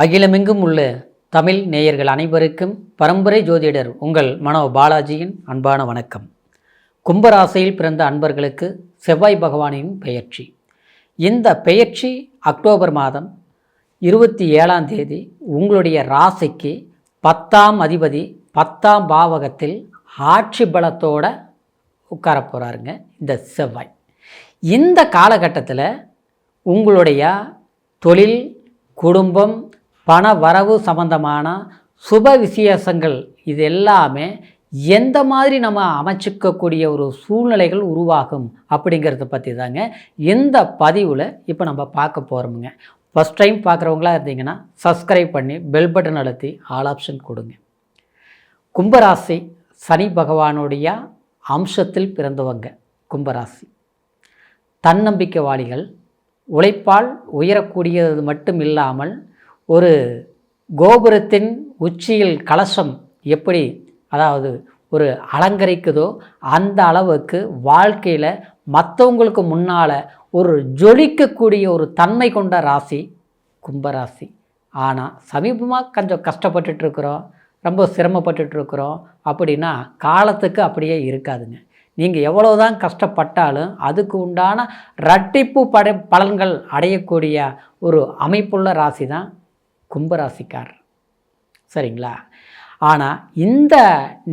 அகிலமெங்கும் உள்ள தமிழ் நேயர்கள் அனைவருக்கும் பரம்பரை ஜோதிடர் உங்கள் மனோ பாலாஜியின் அன்பான வணக்கம். கும்பராசியில் பிறந்த அன்பர்களுக்கு செவ்வாய் பகவானின் பெயர்ச்சி. இந்த பெயர்ச்சி அக்டோபர் மாதம் 27ஆம் தேதி உங்களுடைய ராசிக்கு 10ஆம் அதிபதி 10ஆம் பாவகத்தில் ஆட்சி பலத்தோடு உட்கார போகிறாருங்க இந்த செவ்வாய். இந்த காலகட்டத்தில் உங்களுடைய தொழில், குடும்பம், பண வரவு சம்பந்தமான சுப விசேஷங்கள் இது எல்லாமே எந்த மாதிரி நம்ம அமைச்சிக்கக்கூடிய ஒரு சூழ்நிலைகள் உருவாகும் அப்படிங்கிறத பற்றி தாங்க இந்த பதிவில் இப்போ நம்ம பார்க்க போகிறோமுங்க. ஃபஸ்ட் டைம் பார்க்குறவங்களா இருந்தீங்கன்னா சப்ஸ்கிரைப் பண்ணி பெல் பட்டன் அழுத்தி ஆல் ஆப்ஷன் கொடுங்க. கும்பராசி சனி பகவானுடைய அம்சத்தில் பிறந்தவங்க கும்பராசி. தன்னம்பிக்கைவாளிகள், உழைப்பால் உயரக்கூடியது மட்டும் இல்லாமல் ஒரு கோபுரத்தின் உச்சியில் கலசம் எப்படி ஒரு அலங்கரிக்குதோ அந்த அளவுக்கு வாழ்க்கையில் மற்றவங்களுக்கு முன்னால் ஒரு ஜொலிக்கக்கூடிய ஒரு தன்மை கொண்ட ராசி கும்பராசி. ஆனால் சமீபமாக கொஞ்சம் கஷ்டப்பட்டுட்ருக்குறோம், ரொம்ப சிரமப்பட்டுட்ருக்குறோம் அப்படின்னா காலத்துக்கு அப்படியே இருக்காதுங்க. நீங்கள் எவ்வளோதான் கஷ்டப்பட்டாலும் அதுக்கு உண்டான இரட்டிப்பு பலன்கள் அடையக்கூடிய ஒரு அமைப்புள்ள ராசி தான் கும்பராசிக்காரர், சரிங்களா? ஆனால் இந்த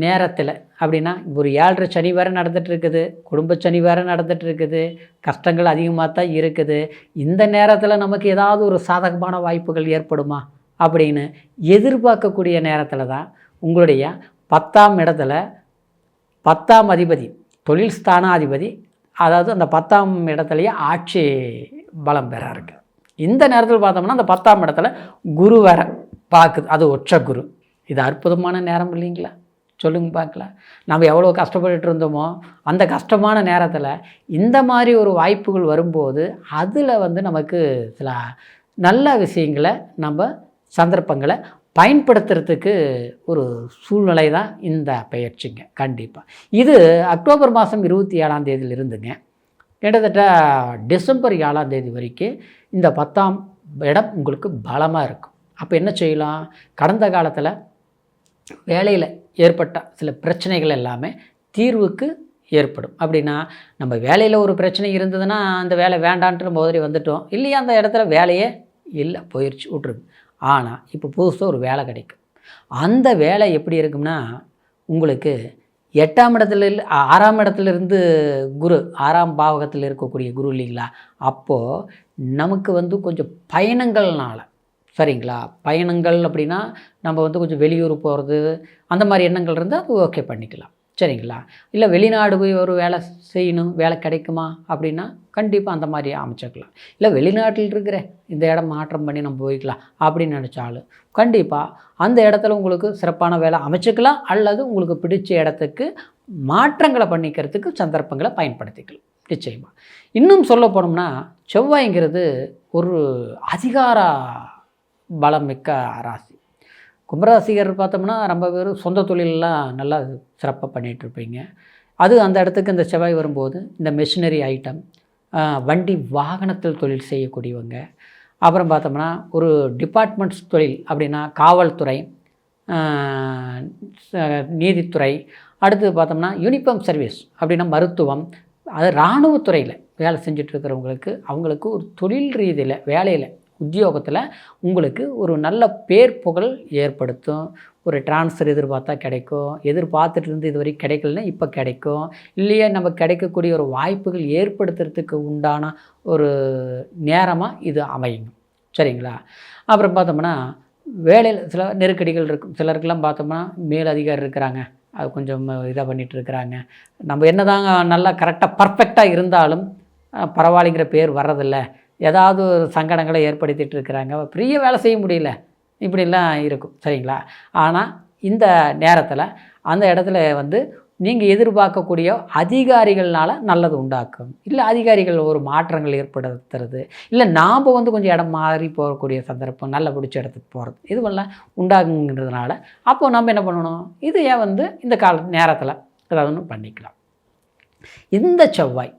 நேரத்தில் அப்படின்னா ஒரு 7.5 சனி வேறு நடந்துகிட்ருக்குது, குடும்ப சனி வேறு நடந்துகிட்ருக்குது, கஷ்டங்கள் அதிகமாக தான் இருக்குது. இந்த நேரத்தில் நமக்கு ஏதாவது ஒரு சாதகமான வாய்ப்புகள் ஏற்படுமா அப்படின்னு எதிர்பார்க்கக்கூடிய நேரத்தில் தான் உங்களுடைய 10ஆம் இடத்துல 10ஆம் அதிபதி, தொழில் ஸ்தானாதிபதி, அதாவது அந்த 10ஆம் இடத்துலையே ஆட்சி பலம் பெற இருக்குது. இந்த நேரத்தில் பார்த்தோம்னா அந்த 10ஆம் இடத்துல குரு வேற பார்க்குது, அது ஒற்றை குரு. இது அற்புதமான நேரம் இல்லைங்களா? சொல்லுங்க பார்க்கலாம். நம்ம எவ்வளோ கஷ்டப்பட்டுட்டு இருந்தோமோ அந்த கஷ்டமான நேரத்தில் இந்த மாதிரி ஒரு வாய்ப்புகள் வரும்போது அதில் நமக்கு சில நல்ல விஷயங்களை நம்ம சந்தர்ப்பங்களை பயன்படுத்துறதுக்கு ஒரு சூழ்நிலை தான் இந்த பெயர்ச்சிங்க. கண்டிப்பாக இது அக்டோபர் மாதம் 27ஆம் தேதியிலிருந்துங்க கிட்டத்தட்ட டிசம்பர் 7ஆம் தேதி வரைக்கும் இந்த 10ஆம் இடம் உங்களுக்கு பலமாக இருக்கும். அப்போ என்ன செய்யலாம்? கடந்த காலத்தில் வேலையில் ஏற்பட்ட சில பிரச்சனைகள் எல்லாமே தீர்வுக்கு ஏற்படும். அப்படின்னா நம்ம வேலையில் ஒரு பிரச்சனை இருந்ததுன்னா அந்த வேலை வேண்டான்ட்டு மோதறி வந்துட்டோம் இல்லையா, அந்த இடத்துல வேலையே இல்லை, போயிடுச்சு, விட்ருக்கு. ஆனால் இப்போ புதுசாக ஒரு வேலை கிடைக்கும். அந்த வேலை எப்படி இருக்கும்னா உங்களுக்கு 8ஆம் இடத்துல 6ஆம் இடத்துலேருந்து குரு 6ஆம் பாவகத்தில் இருக்கக்கூடிய குரு இல்லைங்களா, அப்போது நமக்கு கொஞ்சம் பயணங்கள்னால, சரிங்களா, பயணங்கள் அப்படின்னா நம்ம கொஞ்சம் வெளியூர் போகிறது அந்த மாதிரி எண்ணங்கள் இருந்தால் அது ஓகே பண்ணிக்கலாம், சரிங்களா? இல்லை வெளிநாடு போய் ஒரு வேலை செய்யணும், வேலை கிடைக்குமா அப்படின்னா கண்டிப்பாக அந்த மாதிரி அமைச்சிக்கலாம். இல்லை வெளிநாட்டில் இருக்கிற இந்த இடம் மாற்றம் பண்ணி நம்ம போய்க்கலாம் அப்படின்னு நினச்சாலும் கண்டிப்பாக அந்த இடத்துல உங்களுக்கு சிறப்பான வேலை அமைச்சிக்கலாம், அல்லது உங்களுக்கு பிடிச்ச இடத்துக்கு மாற்றங்களை பண்ணிக்கிறதுக்கு சந்தர்ப்பங்களை பயன்படுத்திக்கலாம் நிச்சயமாக. இன்னும் சொல்ல போனோம்னா செவ்வாய்ங்கிறது ஒரு அதிகார பலம் மிக்க ராசி. கும்பராசிகர் பார்த்தோம்னா ரொம்ப பேர் சொந்த தொழிலெலாம் நல்லா சிறப்பாக பண்ணிகிட்ருப்பீங்க. அது அந்த இடத்துக்கு இந்த செவ்வாய் வரும்போது இந்த மெஷினரி ஐட்டம், வண்டி வாகனத்தில் தொழில் செய்யக்கூடியவங்க, அப்புறம் பார்த்தோம்னா ஒரு டிபார்ட்மெண்ட்ஸ் தொழில் அப்படின்னா காவல்துறை, நீதித்துறை, அடுத்து பார்த்தோம்னா யூனிஃபார்ம் சர்வீஸ் அப்படின்னா மருத்துவம், அது இராணுவத்துறையில் வேலை செஞ்சிட்ருக்கிறவங்களுக்கு அவங்களுக்கு ஒரு தொழில் ரீதியில் வேலையில் உத்தியோகத்தில் உங்களுக்கு ஒரு நல்ல பேர் புகழ் ஏற்படுத்தும். ஒரு ட்ரான்ஸ்ஃபர் எதிர்பார்த்தா கிடைக்கும், எதிர்பார்த்துட்டு இருந்து இது வரைக்கும் கிடைக்கலன்னா இப்போ கிடைக்கும், இல்லையா நம்ம கிடைக்கக்கூடிய ஒரு வாய்ப்புகள் ஏற்படுத்துறதுக்கு உண்டான ஒரு நேரமாக இது அமையும், சரிங்களா? அப்புறம் பார்த்தோம்னா வேலையில் சில நெருக்கடிகள் இருக்கும். சிலருக்கெல்லாம் பார்த்தோம்னா மேலதிகாரி இருக்கிறாங்க, அது கொஞ்சம் இதாக பண்ணிகிட்டு இருக்கிறாங்க. நம்ம என்ன தாங்க நல்லா கரெக்டாக பர்ஃபெக்டாக இருந்தாலும் பரவாயில்லைங்கிற பேர் வர்றதில்லை, ஏதாவது ஒரு சங்கடங்களை ஏற்படுத்திகிட்டு இருக்கிறாங்க, பெரிய வேலை செய்ய முடியல, இப்படிலாம் இருக்கும், சரிங்களா? ஆனால் இந்த நேரத்தில் அந்த இடத்துல நீங்கள் எதிர்பார்க்கக்கூடிய அதிகாரிகள்னால் நல்லது உண்டாக்கும், இல்லை அதிகாரிகள் ஒரு மாற்றங்கள் ஏற்படுத்துறது, இல்லை நாம் கொஞ்சம் இடம் மாறி போகக்கூடிய சந்தர்ப்பம், நல்ல பிடிச்ச இடத்துக்கு போகிறது, இதுவெல்லாம் உண்டாகுங்கிறதுனால அப்போது நம்ம என்ன பண்ணணும், இது இந்த நேரத்தில் ஏதாவது ஒன்று பண்ணிக்கலாம். இந்த செவ்வாய்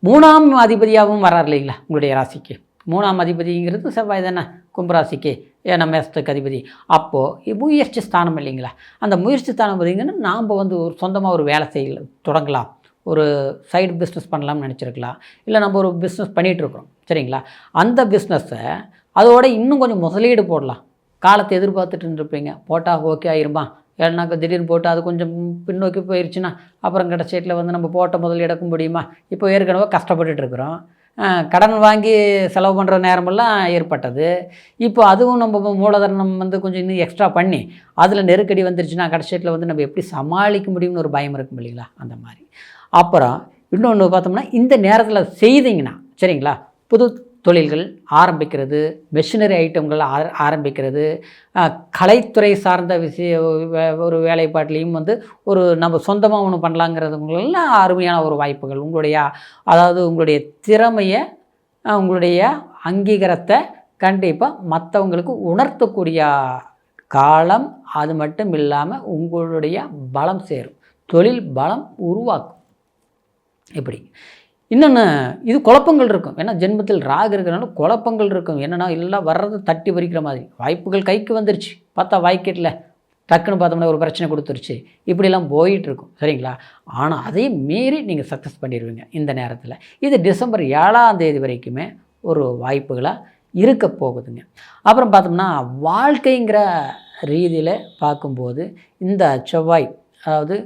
3ஆம் அதிபதியாகவும் வரார் இல்லைங்களா உங்களுடைய ராசிக்கு, 3ஆம் அதிபதிங்கிறது செவ்வாய் தானே கும்பராசிக்கு, ஏன்னா மேசத்துக்கு அதிபதி. அப்போது முயற்சி ஸ்தானம் இல்லைங்களா, அந்த முயற்சி ஸ்தானம் பார்த்திங்கன்னா நாம் வந்து ஒரு சொந்தமாக ஒரு வேலை தொடங்கலாம், ஒரு சைடு பிஸ்னஸ் பண்ணலாம்னு நினச்சிருக்கலாம், இல்லை நம்ம ஒரு பிஸ்னஸ் பண்ணிகிட்ருக்குறோம் சரிங்களா, அந்த பிஸ்னஸை அதோட இன்னும் கொஞ்சம் முதலீடு போடலாம். காலத்தை எதிர்பார்த்துட்டு இருப்பீங்க, போட்டால் ஓகே ஆயிருமா, ஏன்னாக்கா திடீர்னு போட்டு அது கொஞ்சம் பின்னோக்கி போயிடுச்சுன்னா அப்புறம் கடைசியில் வந்து நம்ம போட்ட முதல் எடுக்க முடியுமா. இப்போ ஏற்கனவே கஷ்டப்பட்டுட்டு இருக்கிறோம், கடன் வாங்கி செலவு பண்ணுற நேரமெல்லாம் ஏற்பட்டது. இப்போ அதுவும் நம்ம மூலதனம் வந்து கொஞ்சம் இன்னும் எக்ஸ்ட்ரா பண்ணி அதில் நெருக்கடி வந்துருச்சுன்னா கடைசியில் வந்து நம்ம எப்படி சமாளிக்க முடியும்னு ஒரு பயம் இருக்கும் இல்லைங்களா, அந்த மாதிரி. அப்புறம் இன்னொன்று பார்த்தோம்னா, இந்த நேரத்தில் செய்திங்கன்னா சரிங்களா, புது தொழில்கள் ஆரம்பிக்கிறது, மெஷினரி ஐட்டங்கள் ஆரம்பிக்கிறது, கலைத்துறை சார்ந்த ஒரு வேலைப்பாட்டிலையும் வந்து ஒரு நம்ம சொந்தமாக ஒன்று பண்ணலாங்கிறதுலாம் அருமையான ஒரு வாய்ப்புகள். உங்களுடைய திறமையை, உங்களுடைய அங்கீகாரத்தை கண்டிப்பாக மற்றவங்களுக்கு உணர்த்தக்கூடிய காலம். அது மட்டும் இல்லாமல் உங்களுடைய பலம் சேரும், தொழில் பலம் உருவாக்கும். இப்படி இன்னொன்று, இது குழப்பங்கள் இருக்கும், ஏன்னா ஜென்மத்தில் ராகு இருக்கிறனால குழப்பங்கள் இருக்கும். என்னென்னா எல்லாம் வர்றது தட்டி பறிக்கிற மாதிரி, வாய்ப்புகள் கைக்கு வந்துருச்சு, பார்த்தா வாய்க்கெட்டில் டக்குன்னு பார்த்தோம்னா ஒரு பிரச்சனை கொடுத்துருச்சு, இப்படிலாம் போயிட்டுருக்கும் சரிங்களா. ஆனால் அதையும் மீறி நீங்கள் சக்ஸஸ் பண்ணிடுவீங்க இந்த நேரத்தில். இது டிசம்பர் 7ஆம் தேதி வரைக்குமே ஒரு வாய்ப்புகளாக இருக்க போகுதுங்க. அப்புறம் பார்த்தோம்னா வாழ்க்கைங்கிற ரீதியில் பார்க்கும்போது இந்த செவ்வாய், அதாவது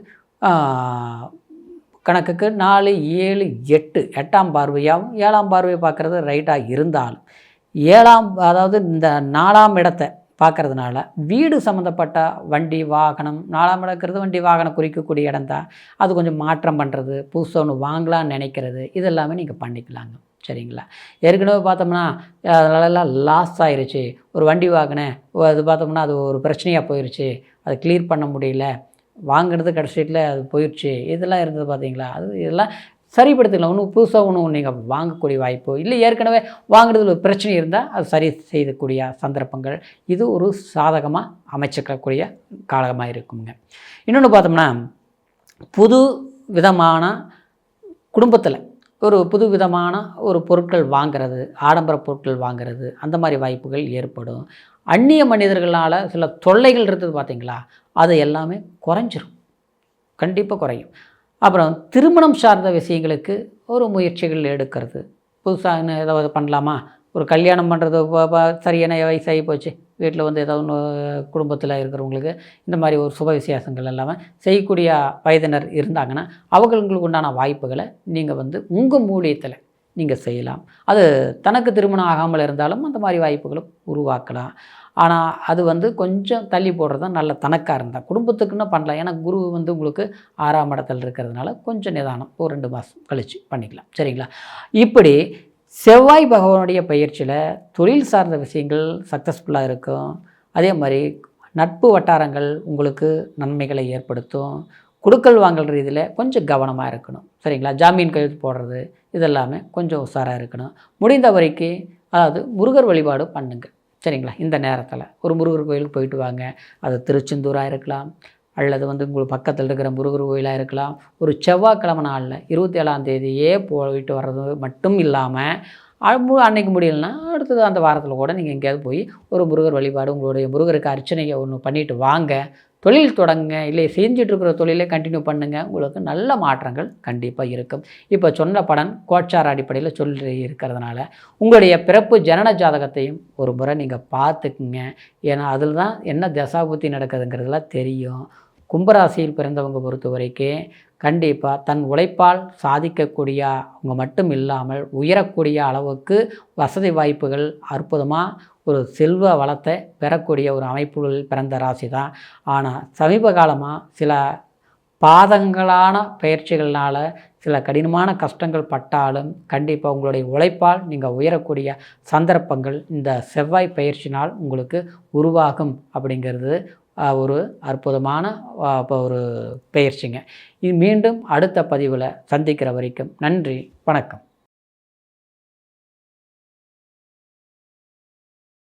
கணக்குக்கு 4, 7, 8 8ஆம் பார்வையாகவும் 7ஆம் பார்வையை பார்க்குறது ரைட்டாக இருந்தாலும், அதாவது இந்த 4ஆம் இடத்தை பார்க்குறதுனால வீடு சம்மந்தப்பட்ட வண்டி வாகனம், 4ஆம் இடக்கிறது வண்டி வாகனம் குறிக்கக்கூடிய இடம் தான், அது கொஞ்சம் மாற்றம் பண்ணுறது, புதுசாக ஒன்று வாங்கலான்னு நினைக்கிறது, இதெல்லாமே நீங்கள் பண்ணிக்கலாங்க சரிங்களா. ஏற்கனவே பார்த்தோம்னா அதனாலலாம் லாஸ் ஆயிடுச்சு, ஒரு வண்டி வாங்கினேன், அது பார்த்தோம்னா அது ஒரு பிரச்சனையாக போயிடுச்சு, அதை கிளியர் பண்ண முடியல, வாங்கினது கடைசியில் அது போயிடுச்சு, இதெல்லாம் இருந்தது பார்த்தீங்களா, இதெல்லாம் சரிப்படுத்திக்கலாம். ஒன்றும் புதுசாக நீங்கள் வாங்கக்கூடிய வாய்ப்பு இல்லை, ஏற்கனவே வாங்குறதுல ஒரு பிரச்சனை இருந்தால் அது சரி செய்யக்கூடிய சந்தர்ப்பங்கள், இது ஒரு சாதகமாக அமைச்சிக்கக்கூடிய காலமாக இருக்குங்க. இன்னொன்று பார்த்தோம்னா, புது விதமான குடும்பத்தில் ஒரு புது விதமான ஒரு பொருட்கள் வாங்கிறது, ஆடம்பர பொருட்கள் வாங்கிறது, அந்த மாதிரி வாய்ப்புகள் ஏற்படும். அந்நிய மனிதர்களால் சில தொல்லைகள் இருந்தது பார்த்தீங்களா, அது எல்லாமே குறைஞ்சிரும், கண்டிப்பாக குறையும். அப்புறம் திருமணம் சார்ந்த விஷயங்களுக்கு ஒரு முயற்சிகள் எடுக்கிறது, புதுசாக ஏதாவது பண்ணலாமா, ஒரு கல்யாணம் பண்ணுறது சரியான வயசாகி போச்சு, வீட்டில் வந்து ஏதாவது ஒன்று குடும்பத்தில் இருக்கிறவங்களுக்கு இந்த மாதிரி ஒரு சுப விசேஷங்கள் எல்லாமே செய்யக்கூடிய வயதினர் இருந்தாங்கன்னா அவங்களுக்கு உண்டான வாய்ப்புகளை நீங்கள் வந்து உங்கள் மூலியத்தில் நீங்கள் செய்யலாம். அது தனக்கு திருமணம் ஆகாமல் இருந்தாலும் அந்த மாதிரி வாய்ப்புகளும் உருவாக்கலாம். ஆனால் அது வந்து கொஞ்சம் தள்ளி போடுறது தான் நல்ல, தனக்காக இருந்தால். குடும்பத்துக்குன்னு பண்ணலாம், ஏன்னா குரு வந்து உங்களுக்கு 6ஆம் இடத்துல இருக்கிறதுனால கொஞ்சம் நிதானம், ஒரு 2 மாதம் கழித்து பண்ணிக்கலாம் சரிங்களா. இப்படி செவ்வாய் பகவானுடைய பயிற்சியில் தொழில் சார்ந்த விஷயங்கள் சக்ஸஸ்ஃபுல்லாக இருக்கும். அதே மாதிரி நட்பு வட்டாரங்கள் உங்களுக்கு நன்மைகளை ஏற்படுத்தும். கொடுக்கல் வாங்கல் ரீதியில் கொஞ்சம் கவனமாக இருக்கணும் சரிங்களா. ஜாமீன் கையெழுத்து போடுறது இதெல்லாமே கொஞ்சம் உஷாராக இருக்கணும். முடிந்த வரைக்கும் அதாவது முருகர் வழிபாடு பண்ணுங்கள் சரிங்களா. இந்த நேரத்தில் ஒரு முருகர் கோயிலுக்கு போயிட்டு வாங்க. அது திருச்செந்தூராக இருக்கலாம், அல்லது வந்து உங்களுக்கு பக்கத்தில் இருக்கிற முருகர் கோயிலாக இருக்கலாம். ஒரு செவ்வாய்க்கிழமை நாளில் 27ஆம் தேதியே போயிட்டு வர்றது மட்டும் இல்லாமல் அன்னைக்கு முடியலன்னா அடுத்தது அந்த வாரத்தில் கூட நீங்கள் எங்கேயாவது போய் ஒரு முருகர் வழிபாடு, உங்களுடைய முருகருக்கு அர்ச்சனையை ஒன்று பண்ணிவிட்டு வாங்க. தொழில் தொடங்குங்க, இல்லை செஞ்சிட்ருக்கிற தொழிலை கண்டினியூ பண்ணுங்கள். உங்களுக்கு நல்ல மாற்றங்கள் கண்டிப்பாக இருக்கும். இப்போ சொன்ன பலன் கோச்சார அடிப்படையில் சொல்லி இருக்கிறதுனால உங்களுடைய பிறப்பு ஜனன ஜாதகத்தையும் ஒரு முறை நீங்கள் பார்த்துக்குங்க. ஏன்னா அதில் தான் என்ன தசாபுத்தி நடக்குதுங்கிறதுலாம் தெரியும். கும்பராசியில் பிறந்தவங்க பொறுத்த வரைக்கும் கண்டிப்பாக தன் உழைப்பால் சாதிக்கக்கூடிய அவங்க மட்டும் இல்லாமல் உயரக்கூடிய அளவுக்கு வசதி வாய்ப்புகள், அற்புதமாக ஒரு செல்வ வளத்தை பெறக்கூடிய ஒரு அமைப்புகள் பிறந்த ராசி தான். ஆனால் சமீப காலமாக சில பாதங்களான பயிற்சிகள்னால் சில கடினமான கஷ்டங்கள் பட்டாலும் கண்டிப்பாக உங்களுடைய உழைப்பால் நீங்கள் உயரக்கூடிய சந்தர்ப்பங்கள் இந்த செவ்வாய் பயிற்சினால் உங்களுக்கு உருவாகும். அப்படிங்கிறது ஒரு அற்புதமான ஒரு பயிற்சிங்க. இது மீண்டும் அடுத்த பதிவில் சந்திக்கிற வரைக்கும் நன்றி, வணக்கம்.